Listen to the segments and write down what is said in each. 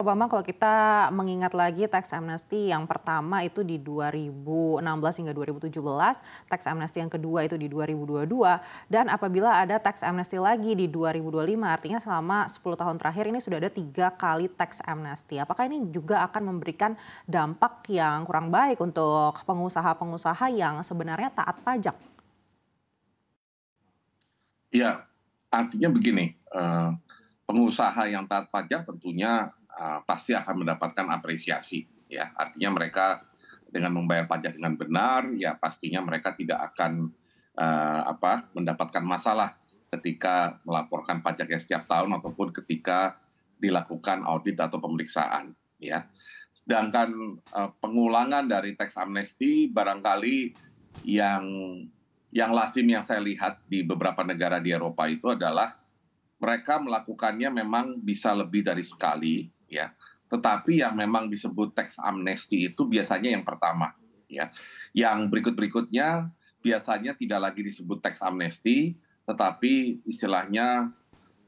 Bambang, kalau kita mengingat lagi tax amnesty yang pertama itu di 2016 hingga 2017, tax amnesty yang kedua itu di 2022, dan apabila ada tax amnesty lagi di 2025, artinya selama 10 tahun terakhir ini sudah ada 3 kali tax amnesty. Apakah ini juga akan memberikan dampak yang kurang baik untuk pengusaha-pengusaha yang sebenarnya taat pajak? Ya, artinya begini, pengusaha yang taat pajak tentunya pasti akan mendapatkan apresiasi, ya. Artinya mereka dengan membayar pajak dengan benar, ya pastinya mereka tidak akan mendapatkan masalah ketika melaporkan pajaknya setiap tahun ataupun ketika dilakukan audit atau pemeriksaan, ya. Sedangkan pengulangan dari tax amnesty barangkali yang lazim yang saya lihat di beberapa negara di Eropa itu adalah mereka melakukannya memang bisa lebih dari sekali, ya. Tetapi yang memang disebut tax amnesty itu biasanya yang pertama, ya. Yang berikut-berikutnya biasanya tidak lagi disebut tax amnesty, tetapi istilahnya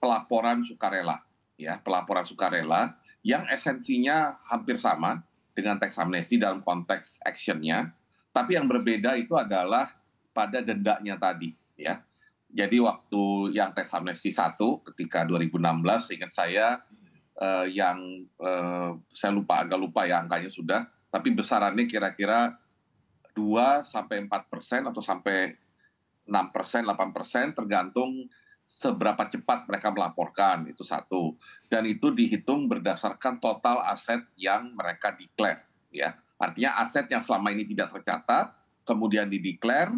pelaporan sukarela, ya. Pelaporan sukarela yang esensinya hampir sama dengan tax amnesty dalam konteks actionnya, tapi yang berbeda itu adalah pada dendanya tadi, ya. Jadi waktu yang tax amnesty 1 ketika 2016, ingat saya saya agak lupa ya angkanya sudah, tapi besarannya kira-kira 2-4% atau sampai 6%, 8% tergantung seberapa cepat mereka melaporkan, itu satu. Dan itu dihitung berdasarkan total aset yang mereka declare, ya. Artinya aset yang selama ini tidak tercatat, kemudian dideklar.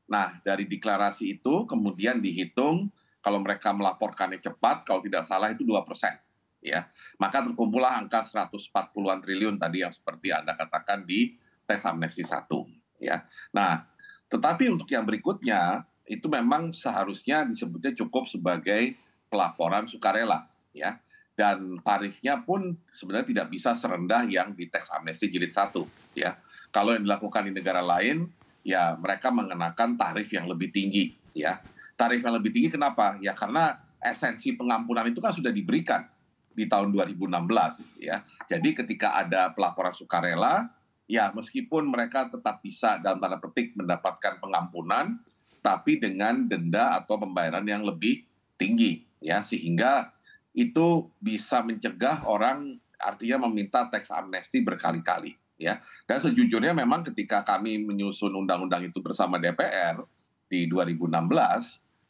Nah, dari deklarasi itu kemudian dihitung kalau mereka melaporkannya cepat, kalau tidak salah itu 2%. Ya. Maka terkumpullah angka 140-an triliun tadi yang seperti Anda katakan di tax amnesty 1. Ya. Nah, tetapi untuk yang berikutnya, itu memang seharusnya disebutnya cukup sebagai pelaporan sukarela. Ya. Dan tarifnya pun sebenarnya tidak bisa serendah yang di tax amnesty jilid 1. Ya. Kalau yang dilakukan di negara lain, ya mereka mengenakan tarif yang lebih tinggi, ya. Tarif yang lebih tinggi kenapa? Ya karena esensi pengampunan itu kan sudah diberikan di tahun 2016, ya. Jadi ketika ada pelaporan sukarela, ya meskipun mereka tetap bisa dalam tanda petik mendapatkan pengampunan, tapi dengan denda atau pembayaran yang lebih tinggi, ya, sehingga itu bisa mencegah orang artinya meminta tax amnesty berkali-kali. Ya. Dan sejujurnya memang ketika kami menyusun undang-undang itu bersama DPR di 2016,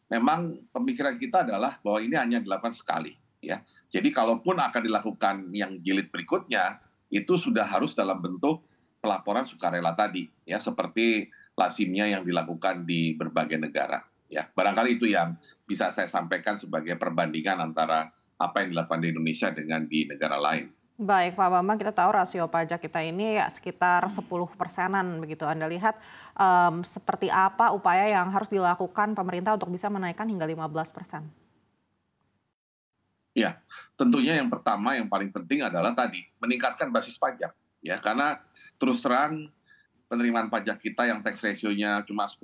memang pemikiran kita adalah bahwa ini hanya dilakukan sekali. Ya. Jadi kalaupun akan dilakukan yang jilid berikutnya, itu sudah harus dalam bentuk pelaporan sukarela tadi, ya, seperti lazimnya yang dilakukan di berbagai negara. Ya. Barangkali itu yang bisa saya sampaikan sebagai perbandingan antara apa yang dilakukan di Indonesia dengan di negara lain. Baik Pak Bambang, kita tahu rasio pajak kita ini ya sekitar 10%-an begitu. Anda lihat seperti apa upaya yang harus dilakukan pemerintah untuk bisa menaikkan hingga 15%? Ya, tentunya yang pertama yang paling penting adalah tadi meningkatkan basis pajak, ya, karena terus terang penerimaan pajak kita yang tax ratio-nya cuma 10%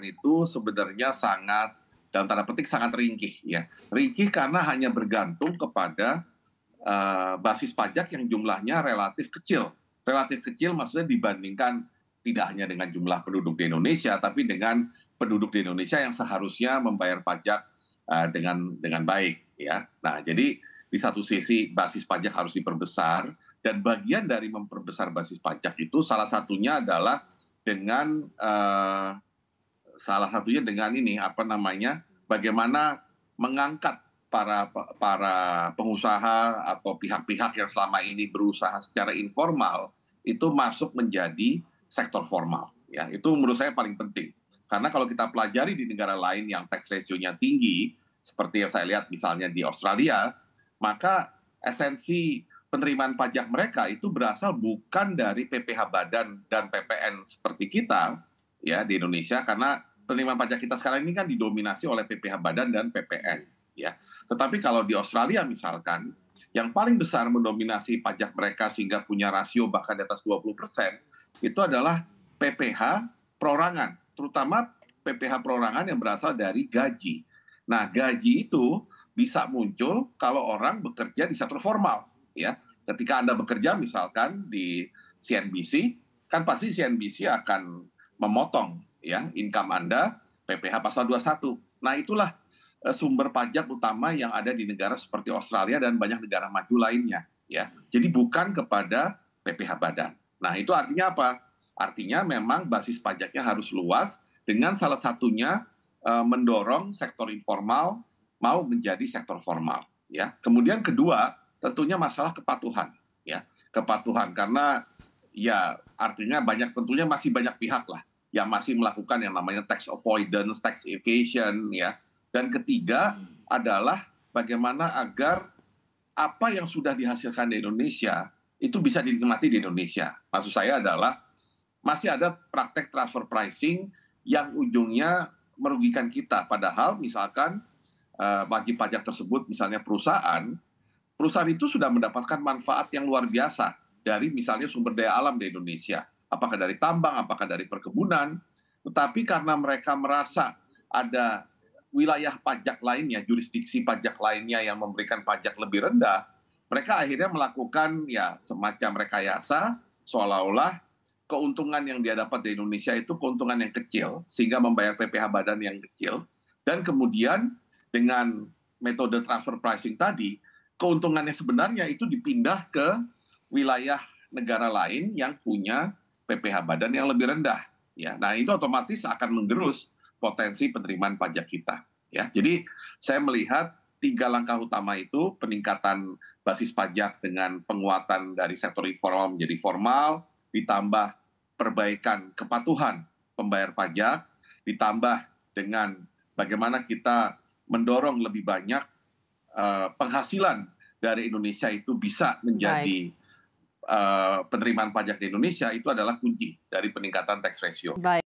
itu sebenarnya sangat dalam tanda petik sangat ringkih, ya. Ringkih karena hanya bergantung kepada basis pajak yang jumlahnya relatif kecil. Relatif kecil maksudnya dibandingkan tidak hanya dengan jumlah penduduk di Indonesia, tapi dengan penduduk di Indonesia yang seharusnya membayar pajak dengan baik, ya. Nah, jadi di satu sisi basis pajak harus diperbesar, dan bagian dari memperbesar basis pajak itu salah satunya adalah dengan bagaimana mengangkat para pengusaha atau pihak-pihak yang selama ini berusaha secara informal itu masuk menjadi sektor formal, ya. Itu menurut saya paling penting. Karena kalau kita pelajari di negara lain yang tax ratio-nya tinggi, seperti yang saya lihat misalnya di Australia, maka esensi penerimaan pajak mereka itu berasal bukan dari PPh Badan dan PPN seperti kita, ya, di Indonesia, karena penerimaan pajak kita sekarang ini kan didominasi oleh PPh Badan dan PPN. Ya. Tetapi kalau di Australia misalkan, yang paling besar mendominasi pajak mereka sehingga punya rasio bahkan di atas 20%, itu adalah PPh perorangan, terutama PPh perorangan yang berasal dari gaji. Nah, gaji itu bisa muncul kalau orang bekerja di sektor formal, ya. ketika Anda bekerja misalkan di CNBC, kan pasti CNBC akan memotong ya income Anda PPh pasal 21. Nah, itulah sumber pajak utama yang ada di negara seperti Australia dan banyak negara maju lainnya ya. Jadi bukan kepada PPh badan. Nah, itu artinya apa? Artinya memang basis pajaknya harus luas dengan salah satunya mendorong sektor informal mau menjadi sektor formal ya. Kemudian kedua, tentunya masalah kepatuhan ya. Kepatuhan karena ya artinya tentunya masih banyak pihak lah yang masih melakukan yang namanya tax avoidance, tax evasion ya. Dan ketiga adalah bagaimana agar apa yang sudah dihasilkan di Indonesia itu bisa dinikmati di Indonesia. Maksud saya adalah masih ada praktek transfer pricing yang ujungnya merugikan kita. Padahal misalkan wajib pajak tersebut misalnya perusahaan itu sudah mendapatkan manfaat yang luar biasa dari misalnya sumber daya alam di Indonesia. Apakah dari tambang, apakah dari perkebunan. Tetapi karena mereka merasa ada wilayah pajak lainnya, jurisdiksi pajak lainnya yang memberikan pajak lebih rendah, mereka akhirnya melakukan ya semacam rekayasa seolah-olah keuntungan yang dia dapat di Indonesia itu keuntungan yang kecil, sehingga membayar PPh badan yang kecil, dan kemudian dengan metode transfer pricing tadi, keuntungannya sebenarnya itu dipindah ke wilayah negara lain yang punya PPh badan yang lebih rendah. Ya, nah itu otomatis akan menggerus potensi penerimaan pajak kita. Ya, jadi saya melihat 3 langkah utama itu, peningkatan basis pajak dengan penguatan dari sektor informal menjadi formal, ditambah perbaikan kepatuhan pembayar pajak, ditambah dengan bagaimana kita mendorong lebih banyak penghasilan dari Indonesia itu bisa menjadi penerimaan pajak di Indonesia, itu adalah kunci dari peningkatan tax ratio. Baik.